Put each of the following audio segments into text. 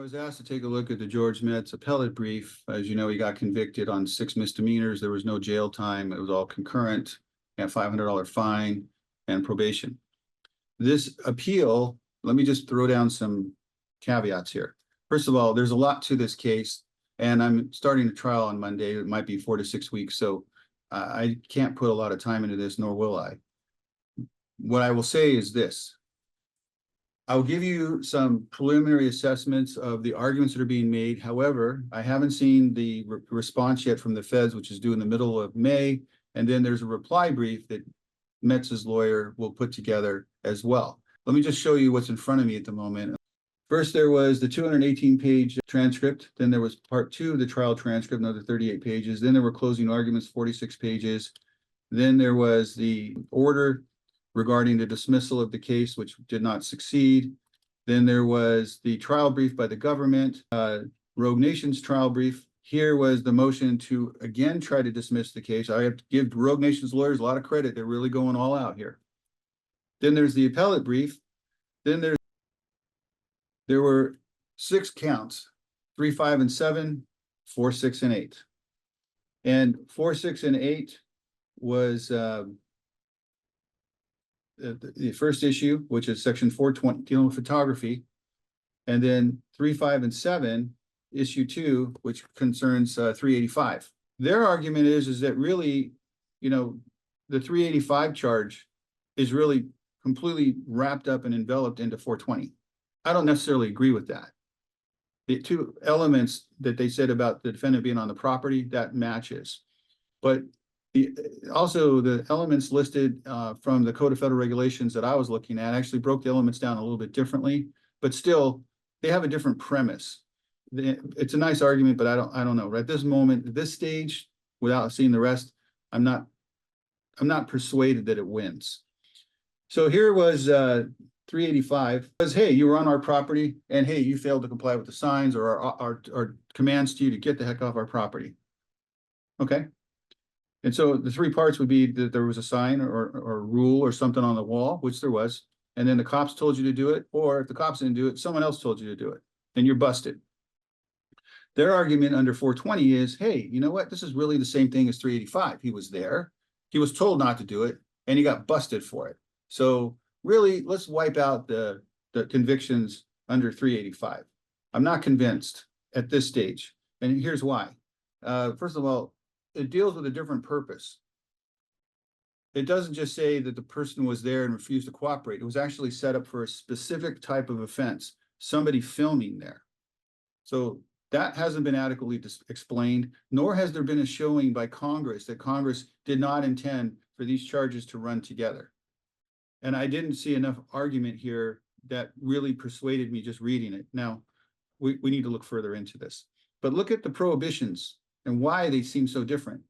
was asked to take a look at the George Metz appellate brief. As you know, he got convicted on 6 misdemeanors. There was no jail time. It was all concurrent, and $500 fine and probation. This appeal, let me just throw down some caveats here. First of all, there's a lot to this case, and I'm starting a trial on Monday. It might be 4 to 6 weeks, so I can't put a lot of time into this, nor will I. What I will say is this. I'll give you some preliminary assessments of the arguments that are being made. However, I haven't seen the response yet from the feds, which is due in the middle of May. And then there's a reply brief that Metz's lawyer will put together as well. Let me just show you what's in front of me at the moment. First, there was the 218-page transcript. Then there was part 2 of the trial transcript, another 38 pages. Then there were closing arguments, 46 pages. Then there was the order regarding the dismissal of the case, which did not succeed. Then there was the trial brief by the government, Rogue Nation's trial brief. Here was the motion to again try to dismiss the case. I have to give Rogue Nation's lawyers a lot of credit. They're really going all out here. Then there's the appellate brief. Then there were 6 counts, 3, 5, and 7, 4, 6, and 8. And 4, 6, and 8 was the first issue, which is section 420, dealing with photography. And then 3, 5, and 7, issue 2, which concerns 385. Their argument is that really, you know, the 385 charge is really completely wrapped up and enveloped into 420. I don't necessarily agree with that. The 2 elements that they said about the defendant being on the property, that matches. But also the elements listed from the Code of Federal Regulations that I was looking at actually broke the elements down a little bit differently, but still they have a different premise. It's a nice argument, but I don't know. Right at this moment, at this stage, without seeing the rest, I'm not persuaded that it wins. So here was 385. Says, hey, you were on our property, and hey, you failed to comply with the signs or our commands to you to get the heck off our property. Okay. And so the 3 parts would be that there was a sign or rule or something on the wall, which there was, and then the cops told you to do it, or if the cops didn't do it, someone else told you to do it, and you're busted. Their argument under 420 is, hey, you know what? This is really the same thing as 385. He was there, he was told not to do it, and he got busted for it. So really, let's wipe out the convictions under 385. I'm not convinced at this stage, and here's why. First of all, it deals with a different purpose. It doesn't just say that the person was there and refused to cooperate. It was actually set up for a specific type of offense, somebody filming there. So that hasn't been adequately explained, nor has there been a showing by Congress that Congress did not intend for these charges to run together. And I didn't see enough argument here that really persuaded me just reading it. Now, we need to look further into this. But look at the prohibitions and why they seem so different.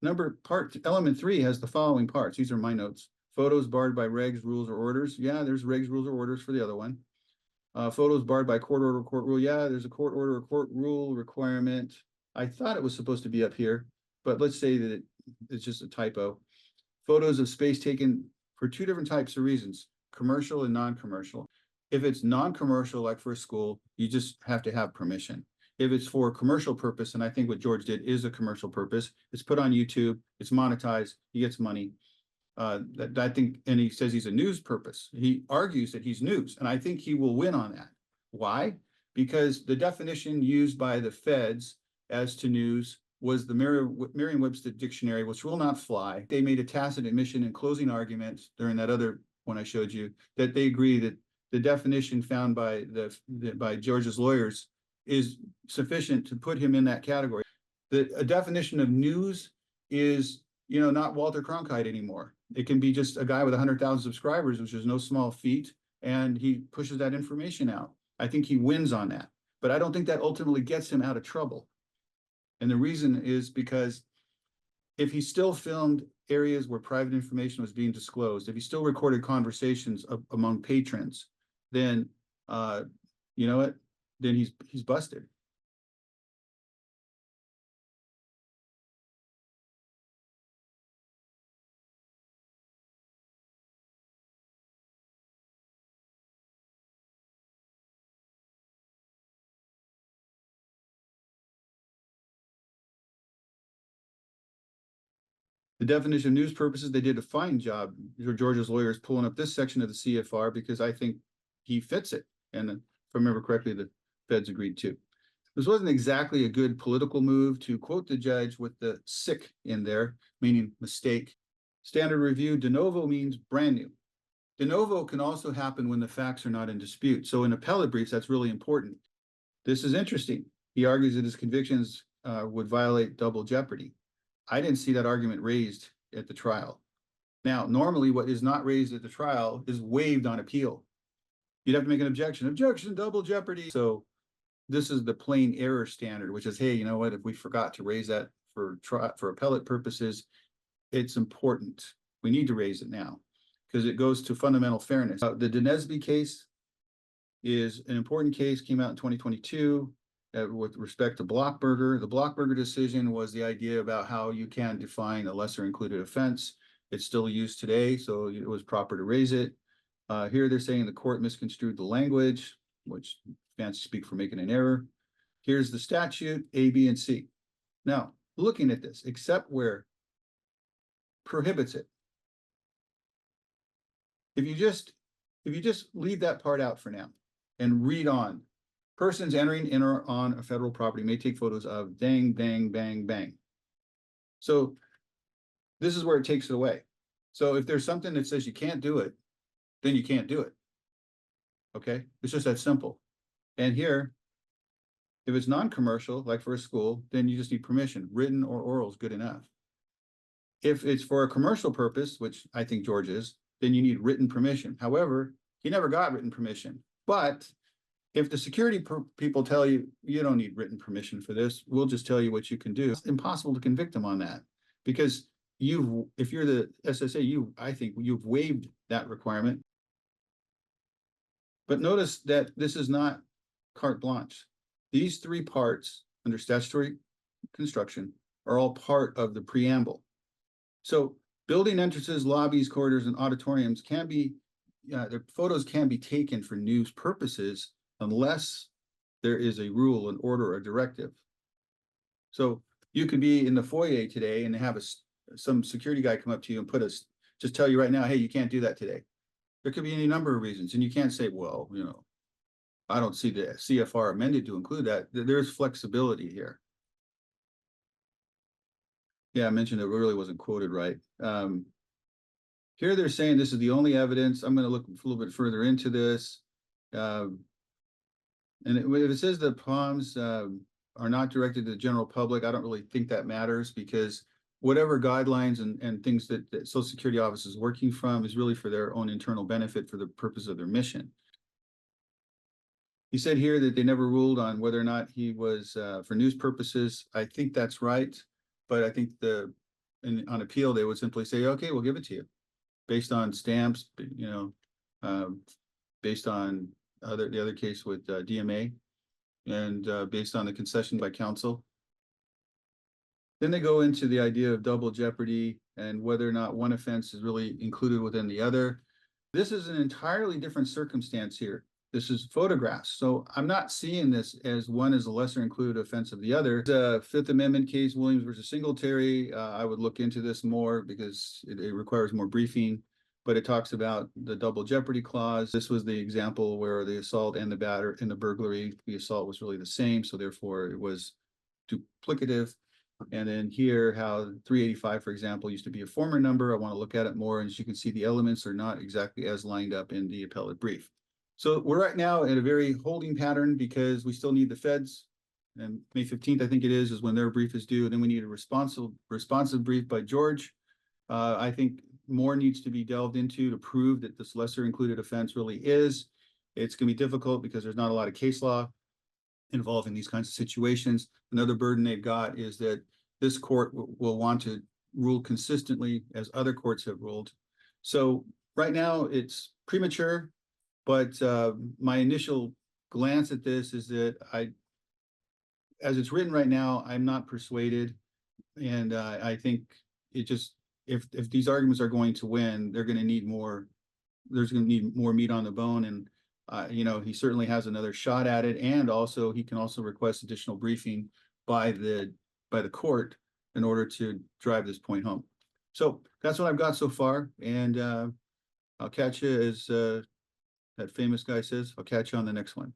Element 3 has the following parts. These are my notes. Photos barred by regs, rules, or orders. Yeah, there's regs, rules, or orders for the other one. Photos barred by court order, court rule. Yeah, there's a court order or court rule requirement. I thought it was supposed to be up here, but let's say that it's just a typo. Photos of space taken for 2 different types of reasons, commercial and non-commercial. If it's non-commercial, like for a school, you just have to have permission. If it's for a commercial purpose, and I think what George did is a commercial purpose, it's put on YouTube, it's monetized, he gets money. I think, and he says he's a news purpose. He argues that he's news, and I think he will win on that. Why? Because the definition used by the feds as to news was the Merriam-Webster dictionary, which will not fly. They made a tacit admission in closing arguments during that other one I showed you, that they agree that the definition found by by George's lawyers is sufficient to put him in that category. A definition of news is, you know, not Walter Cronkite anymore. It can be just a guy with 100,000 subscribers, which is no small feat, and he pushes that information out. I think he wins on that, but I don't think that ultimately gets him out of trouble. And the reason is because if he still filmed areas where private information was being disclosed, if he still recorded conversations among patrons, then you know what? Then he's busted. The definition of news purposes, they did a fine job. Georgia's lawyers pulling up this section of the CFR because I think he fits it. And if I remember correctly, the feds agreed too. This wasn't exactly a good political move to quote the judge with the sick in there, meaning mistake. Standard review, de novo means brand new. De novo can also happen when the facts are not in dispute. So in appellate briefs, that's really important. This is interesting. He argues that his convictions would violate double jeopardy. I didn't see that argument raised at the trial. Now, normally what is not raised at the trial is waived on appeal. You'd have to make an objection, double jeopardy. So this is the plain error standard, which is, hey, you know what, if we forgot to raise that for appellate purposes, it's important. We need to raise it now because it goes to fundamental fairness. The Dinesby case is an important case, came out in 2022 with respect to Blockberger. The Blockberger decision was the idea about how you can define a lesser included offense. It's still used today, so it was proper to raise it. Here they're saying the court misconstrued the language, which fancy speak for making an error. Here's the statute, A, B, and C. Now, looking at this, except where prohibits it. If you just leave that part out for now and read on, persons entering in or on a federal property may take photos of dang, bang, bang, bang. So this is where it takes it away. So if there's something that says you can't do it, then you can't do it. Okay, it's just that simple. And here, if it's non-commercial, like for a school, then you just need permission. Written or oral is good enough. If it's for a commercial purpose, which I think George is, then you need written permission. However, he never got written permission. But if the security people tell you, you don't need written permission for this, we'll just tell you what you can do. It's impossible to convict him on that because if you're the SSA, I think you've waived that requirement. But notice that this is not carte blanche. These three parts under statutory construction are all part of the preamble. So building entrances, lobbies, corridors, and auditoriums can be, the photos can be taken for news purposes unless there is a rule, an order, or directive. So you could be in the foyer today and have some security guy come up to you and just tell you right now, hey, you can't do that today. There could be any number of reasons, and you can't say, well, you know, I don't see the CFR amended to include that. There's flexibility here. Yeah, I mentioned it really wasn't quoted right. Here they're saying this is the only evidence. I'm going to look a little bit further into this. And if it says the POMs are not directed to the general public, I don't really think that matters because whatever guidelines and things that Social Security Office is working from is really for their own internal benefit for the purpose of their mission. He said here that they never ruled on whether or not he was for news purposes. I think that's right, but I think on appeal they would simply say, okay, we'll give it to you based on stamps, you know, based on the other case with DMA and based on the concession by counsel. Then they go into the idea of double jeopardy and whether or not one offense is really included within the other. This is an entirely different circumstance here. This is photographs. So I'm not seeing this as one is a lesser included offense of the other. The Fifth Amendment case, Williams versus Singletary, I would look into this more because it requires more briefing, but it talks about the double jeopardy clause. This was the example where the assault and the burglary, the assault was really the same. So therefore it was duplicative. And then here, how 385, for example, used to be a former number. I want to look at it more. And as you can see, the elements are not exactly as lined up in the appellate brief. So we're right now in a very holding pattern because we still need the feds. And May 15th, I think it is when their brief is due. And then we need a responsive brief by George. I think more needs to be delved into to prove that this lesser included offense really is. It's going to be difficult because there's not a lot of case law involved in these kinds of situations. Another burden they've got is that this court will want to rule consistently as other courts have ruled. So right now it's premature, but my initial glance at this is that as it's written right now, I'm not persuaded. And I think it just, if these arguments are going to win, they're going to need more, there's going to need more meat on the bone. And you know, he certainly has another shot at it, and also he can also request additional briefing by the court in order to drive this point home. So that's what I've got so far, and I'll catch you as that famous guy says, I'll catch you on the next one.